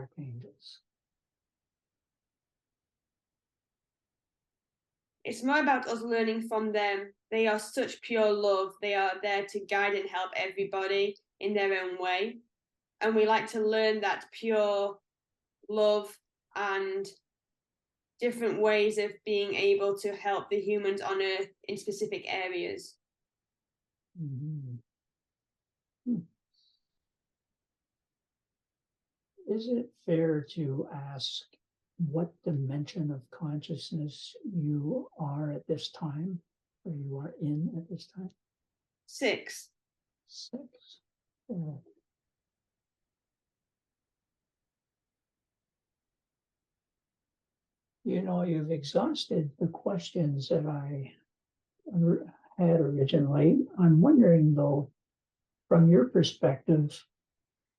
archangels? It's more about us learning from them. They are such pure love. They are there to guide and help everybody in their own way. And we like to learn that pure love and different ways of being able to help the humans on Earth in specific areas. Mm-hmm. Is it fair to ask what dimension of consciousness you are at this time, or you are in at this time? 6. 6. You know, you've exhausted the questions that I had originally. I'm wondering, though, from your perspective,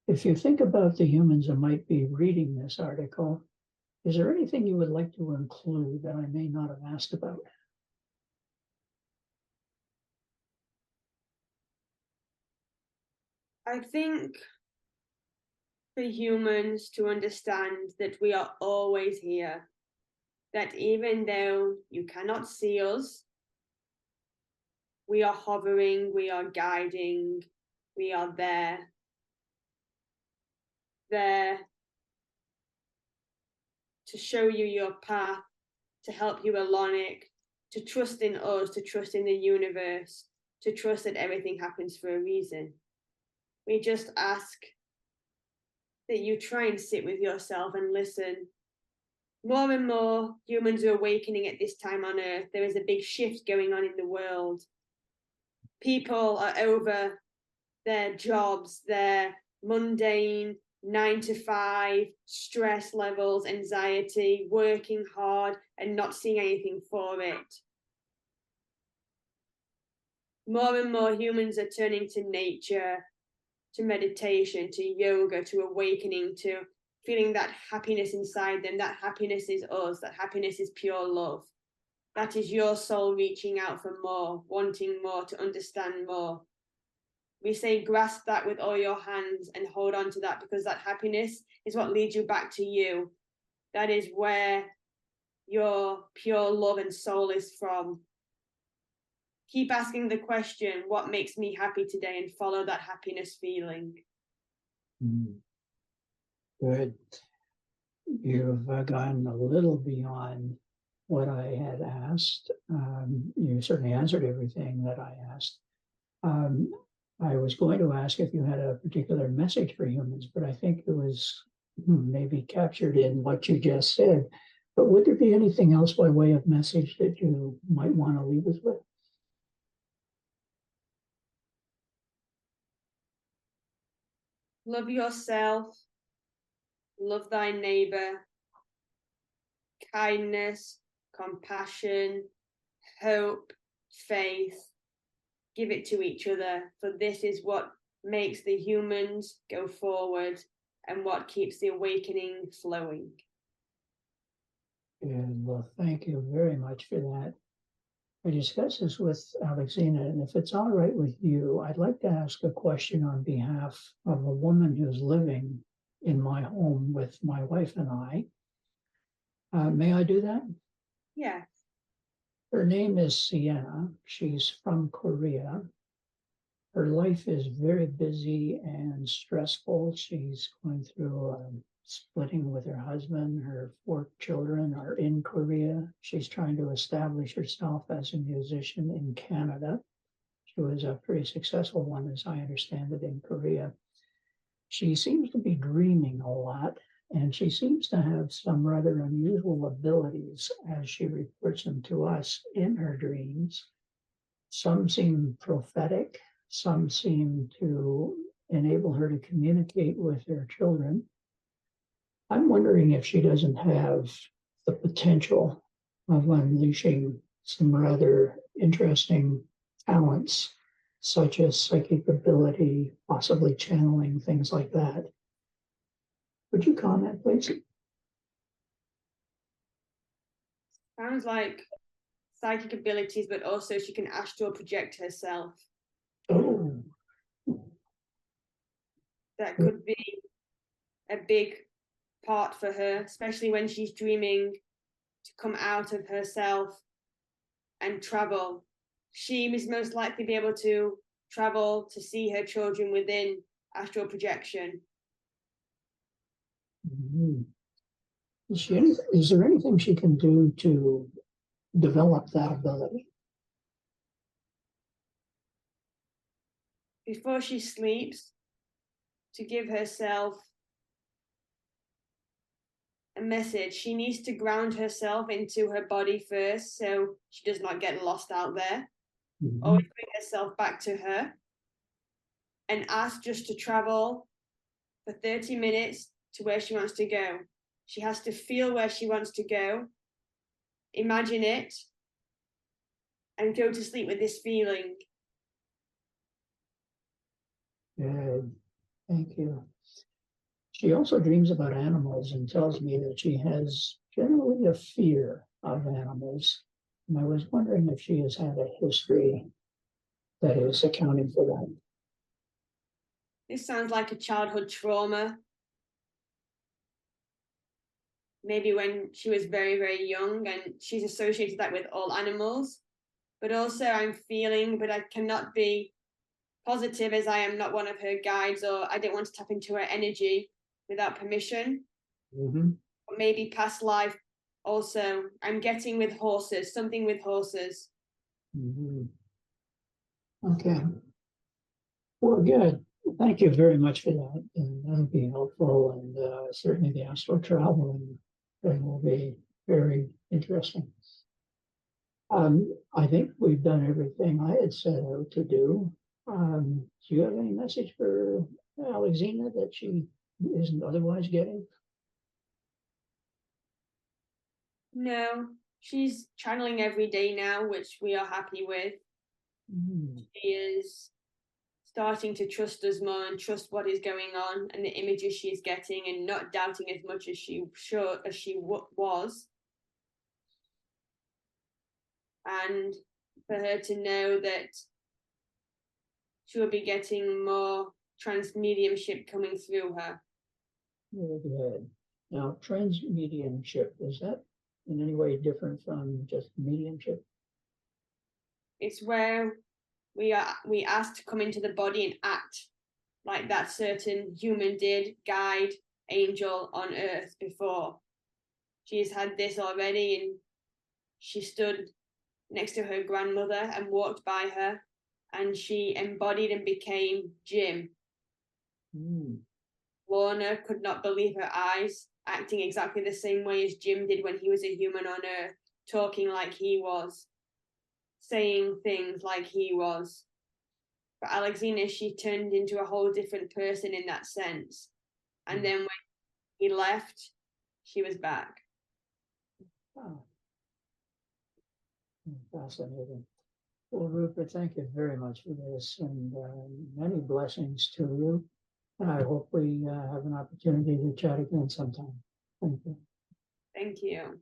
if you think about the humans that might be reading this article, is there anything you would like to include that I may not have asked about? I think for humans to understand that we are always here, that even though you cannot see us, we are hovering, we are guiding, we are there to show you your path, to help you along it, to trust in us, to trust in the universe, to trust that everything happens for a reason. We just ask that you try and sit with yourself and listen. More and more humans are awakening at this time on Earth. There is a big shift going on in the world. People are over their jobs, their mundane 9 to 5 stress levels, anxiety, working hard and not seeing anything for it. More and more humans are turning to nature, to meditation, to yoga, to awakening, to feeling that happiness inside them. That happiness is us. That happiness is pure love. That is your soul reaching out for more, wanting more, to understand more. We say grasp that with all your hands and hold on to that, because that happiness is what leads you back to you. That is where your pure love and soul is from. Keep asking the question, what makes me happy today, and follow that happiness feeling. Good. You've gone a little beyond what I had asked. You certainly answered everything that I asked. I was going to ask if you had a particular message for humans, but I think it was maybe captured in what you just said. But would there be anything else by way of message that you might want to leave us with? Love yourself, love thy neighbor, kindness, compassion, hope, faith. Give it to each other, for this is what makes the humans go forward and what keeps the awakening flowing. And well, thank you very much for that. I discussed this with Alexina, and if it's all right with you, I'd like to ask a question on behalf of a woman who's living in my home with my wife and I. May I do that? Yes. Her name is Sienna. She's from Korea. Her life is very busy and stressful. She's going through splitting with her husband. Her 4 children are in Korea. She's trying to establish herself as a musician in Canada. She was a pretty successful one, as I understand it, in Korea. She seems to be dreaming a lot, and she seems to have some rather unusual abilities as she reports them to us in her dreams. Some seem prophetic, some seem to enable her to communicate with her children. I'm wondering if she doesn't have the potential of unleashing some rather interesting talents, such as psychic ability, possibly channeling, things like that. Would you comment, please? Sounds like psychic abilities, but also she can astral project herself. Oh. That could be a big part for her, especially when she's dreaming to come out of herself and travel. She is most likely be able to travel to see her children within astral projection. Mhm. Is there anything she can do to develop that ability? Before she sleeps, to give herself a message, she needs to ground herself into her body first so she does not get lost out there. Mhm. Always bring herself back to her and ask just to travel for 30 minutes to where she wants to go. She has to feel where she wants to go, imagine it, and go to sleep with this feeling. Good. Thank you. She also dreams about animals and tells me that she has generally a fear of animals. And I was wondering if she has had a history that is accounting for that. This sounds like a childhood trauma. Maybe when she was very, very young, and she's associated that with all animals. But also, I'm feeling, but I cannot be positive as I am not one of her guides, or I don't want to tap into her energy without permission. Mm-hmm. Or maybe past life also. I'm getting with horses, something with horses. Mm-hmm. Okay. Well, good. Thank you very much for that. And that'll be helpful. And certainly the astral traveling thing will be very interesting. I think we've done everything I had set out to do. Do you have any message for Alexina that she isn't otherwise getting? No, she's channeling every day now, which we are happy with. Mm, She is starting to trust us more and trust what is going on and the images she's getting and not doubting as much as she was. And for her to know that she will be getting more trans mediumship coming through her. very good. Now, trans mediumship, is that in any way different from just mediumship? It's where we asked to come into the body and act like that certain human did, guide, angel on earth before. She's had this already, and she stood next to her grandmother and walked by her, and she embodied and became Jim. Mm, Lorna could not believe her eyes, acting exactly the same way as Jim did when he was a human on earth, talking like he was, saying things like he was. For Alexina, she turned into a whole different person in that sense. And then when he left, she was back. oh, fascinating. Well, Rupert, thank you very much for this and many blessings to you. And I hope we have an opportunity to chat again sometime. Thank you. Thank you.